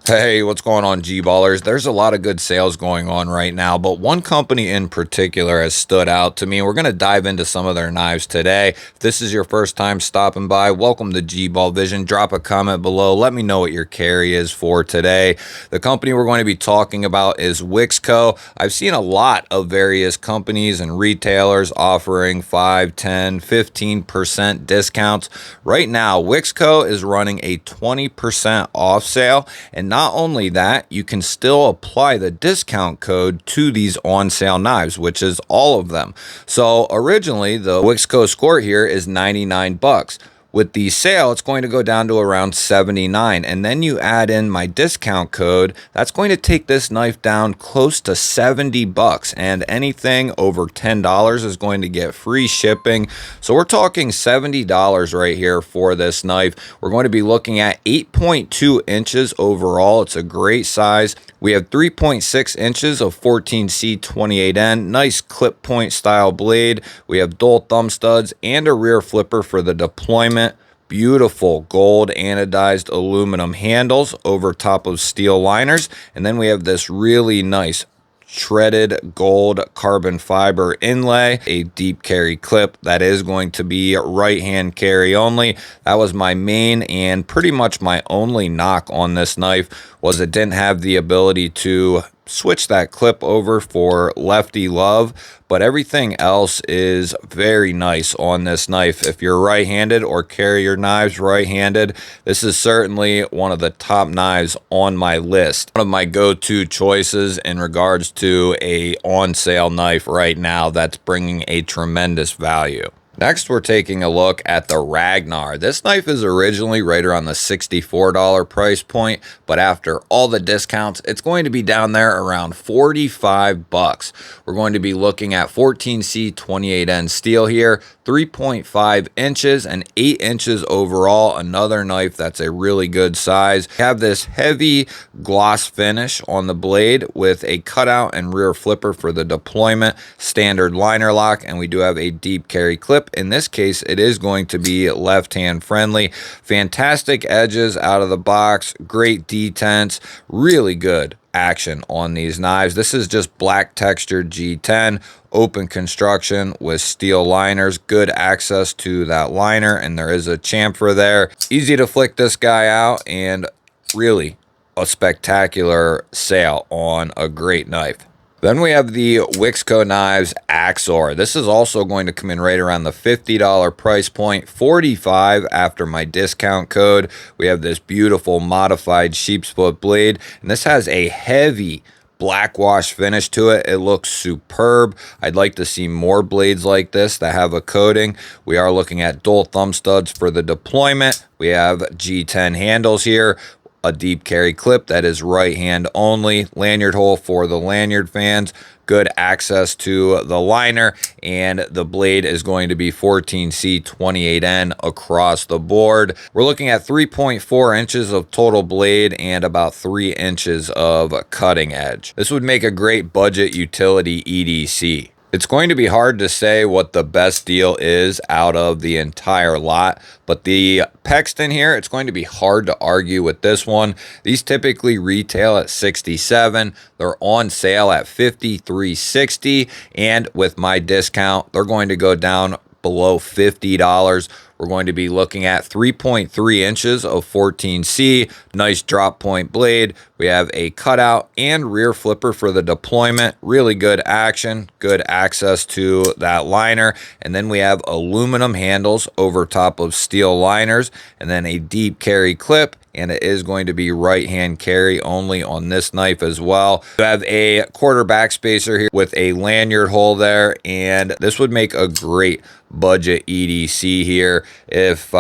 Hey, what's going on, G-Ballers? There's a lot of good sales going on right now, but one company in particular has stood out to me. We're going to dive into some of their knives today. If this is your first time stopping by, welcome to GBall Vision. Drop a comment below. Let me know what your carry is for today. The company we're going to be talking about is Wixco. I've seen a lot of various companies and retailers offering 5, 10, 15% discounts. Right now, Wixco is running a 20% off sale, and not only that, you can still apply the discount code to these on sale knives, which is all of them. So originally the Wixco score here is 99 bucks. With the sale, it's going to go down to around 79, and then you add in my discount code. That's going to take this knife down close to 70 bucks, and anything over $10 is going to get free shipping. So we're talking $70 right here for this knife. We're going to be looking at 8.2 inches overall. It's a great size. We have 3.6 inches of 14C 28N, nice clip point style blade. We have dual thumb studs and a rear flipper for the deployment. Beautiful gold anodized aluminum handles over top of steel liners. And then we have this really nice shredded gold carbon fiber inlay, a deep carry clip that is going to be right hand carry only. That was my main and pretty much my only knock on this knife, was it didn't have the ability to switch that clip over for lefty love, but everything else is very nice on this knife. If you're right-handed or carry your knives right-handed, this is certainly one of the top knives on my list. One of my go-to choices in regards to a on-sale knife right now that's bringing a tremendous value. Next, we're taking a look at the Ragnar. This knife is originally right around the $64 price point, but after all the discounts, it's going to be down there around 45 bucks. We're going to be looking at 14C 28N steel here, 3.5 inches and 8 inches overall. Another knife that's a really good size. We have this heavy gloss finish on the blade with a cutout and rear flipper for the deployment, standard liner lock, and we do have a deep carry clip. In this case, it is going to be left-hand friendly. Fantastic edges out of the box, great detents, really good action on these knives. This is just black textured G10, open construction with steel liners, good access to that liner, and there is a chamfer there. Easy to flick this guy out, and really a spectacular sale on a great knife. Then we have the Wixco Knives Axor. This is also going to come in right around the $50 price point, $45 after my discount code. We have this beautiful modified sheep's foot blade, and this has a heavy black wash finish to it. It looks superb. I'd like to see more blades like this that have a coating. We are looking at dual thumb studs for the deployment. We have G10 handles here, a deep carry clip that is right hand only, lanyard hole for the lanyard fans, good access to the liner, and the blade is going to be 14C 28N across the board. We're looking at 3.4 inches of total blade and about 3 inches of cutting edge. This would make a great budget utility EDC. It's going to be hard to say what the best deal is out of the entire lot, but the Pexton here, it's going to be hard to argue with this one. These typically retail at $67. They're on sale at $53.60, and with my discount, they're going to go down below $50. We're going to be looking at 3.3 inches of 14C, nice drop point blade. We have a cutout and rear flipper for the deployment, really good action, good access to that liner. And then we have aluminum handles over top of steel liners, and then a deep carry clip. And it is going to be right hand carry only on this knife as well. You have a quarter back spacer here with a lanyard hole there, and this would make a great budget EDC here if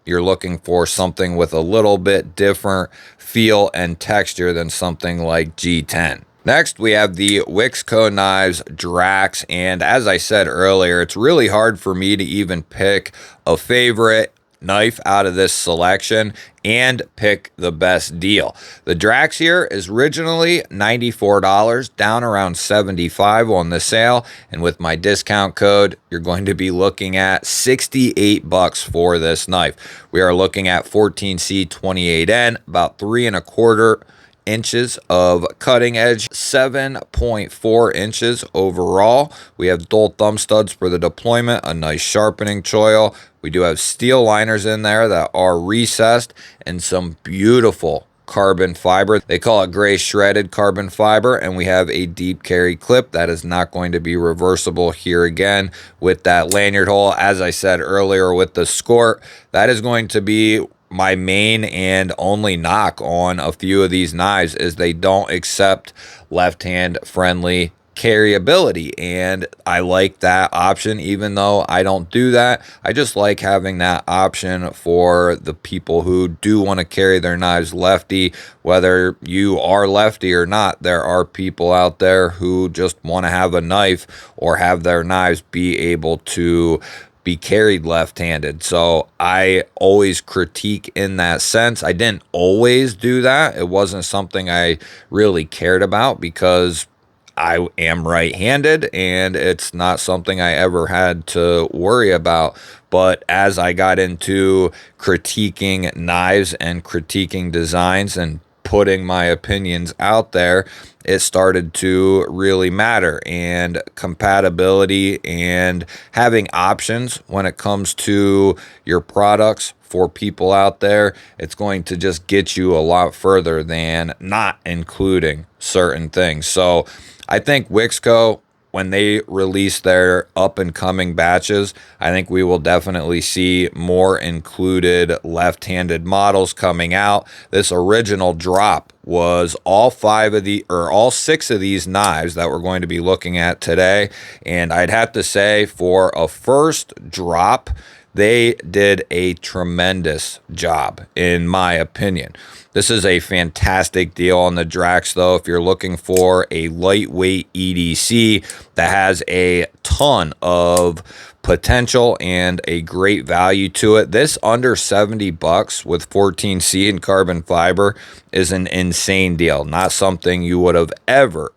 you're looking for something with a little bit different feel and texture than something like G10. Next, we have the Wixco Knives Drax, and as I said earlier, it's really hard for me to even pick a favorite. knife out of this selection and pick the best deal. The Drax here is originally $94, down around $75 on the sale, and with my discount code, you're going to be looking at $68 for this knife. We are looking at 14C28N, about 3¼ inches of cutting edge, 7.4 inches overall. We have dual thumb studs for the deployment, a nice sharpening choil. We do have steel liners in there that are recessed, and some beautiful carbon fiber. They call it gray shredded carbon fiber, and we have a deep carry clip that is not going to be reversible here again with that lanyard hole. As I said earlier with the Skort, that is going to be my main and only knock on a few of these knives, is they don't accept left-hand friendly carryability, and I like that option. Even though I don't do that, I just like having that option for the people who do want to carry their knives lefty. Whether you are lefty or not, there are people out there who just want to have a knife or have their knives be able to be carried left-handed. So I always critique in that sense. I didn't always do that. It wasn't something I really cared about because I am right-handed, and it's not something I ever had to worry about. But as I got into critiquing knives and critiquing designs and putting my opinions out there, it started to really matter, and compatibility and having options when it comes to your products for people out there, it's going to just get you a lot further than not including certain things. So I think Wixco, when they release their up-and-coming batches, I think we will definitely see more included left-handed models coming out. This original drop was all 6 of these knives that we're going to be looking at today, and I'd have to say, for a first drop, they did a tremendous job, in my opinion. This is a fantastic deal on the Drax, though. If you're looking for a lightweight EDC that has a ton of potential and a great value to it, this under $70 with 14C and carbon fiber is an insane deal. Not something you would have ever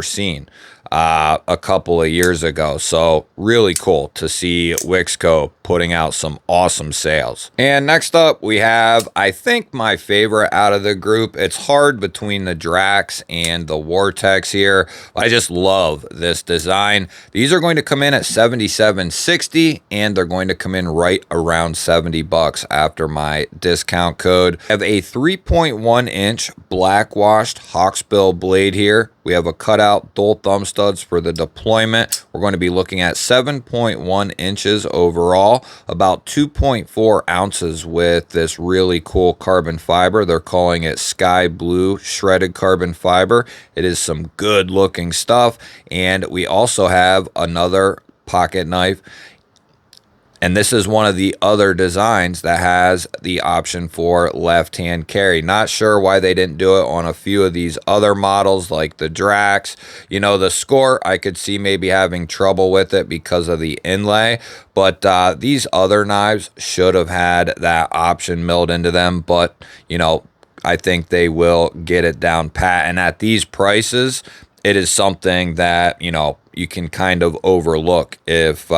seen a couple of years ago. So really cool to see Wixco putting out some awesome sales. And next up, we have, I think, my favorite out of the group. It's hard between the Drax and the Vortex here. I just love this design. These are going to come in at $77.60, and they're going to come in right around $70 after my discount code. I have a 3.1 inch black washed hawksbill blade here. We have a cutout dual thumb studs for the deployment. We're going to be looking at 7.1 inches overall, about 2.4 ounces with this really cool carbon fiber. They're calling it sky blue shredded carbon fiber. It is some good looking stuff. And we also have another pocket knife, and this is one of the other designs that has the option for left-hand carry. Not sure why they didn't do it on a few of these other models like the Drax. You know, the Skort, I could see maybe having trouble with it because of the inlay. But these other knives should have had that option milled into them. But, you know, I think they will get it down pat. And at these prices, it is something that, you know, you can kind of overlook if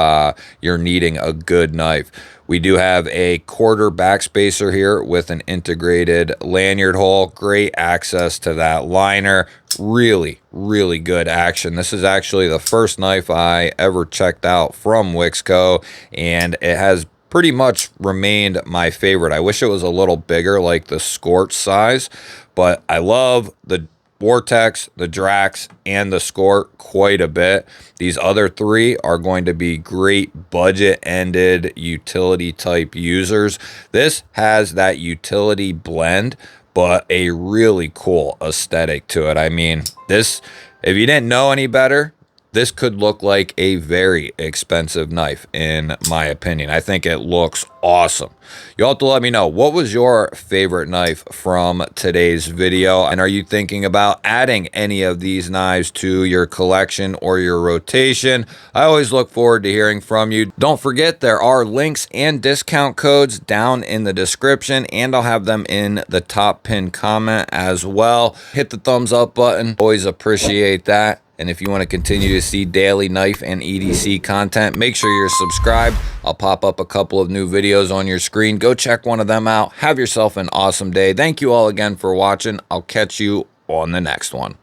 you're needing a good knife. We do have a quarter backspacer here with an integrated lanyard hole. Great access to that liner. Really, really good action. This is actually the first knife I ever checked out from Wixco, and it has pretty much remained my favorite. I wish it was a little bigger, like the Skort size, but I love the Vortex, the Drax, and the Skort quite a bit. These other three are going to be great budget-ended utility type users. This has that utility blend, but a really cool aesthetic to it. I mean, this, if you didn't know any better, This could look like a very expensive knife, in my opinion. I think it looks awesome. You'll have to let me know, what was your favorite knife from today's video? And are you thinking about adding any of these knives to your collection or your rotation? I always look forward to hearing from you. Don't forget, there are links and discount codes down in the description, and I'll have them in the top pinned comment as well. Hit the thumbs up button. Always appreciate that. And if you want to continue to see daily knife and EDC content, make sure you're subscribed. I'll pop up a couple of new videos on your screen. Go check one of them out. Have yourself an awesome day. Thank you all again for watching. I'll catch you on the next one.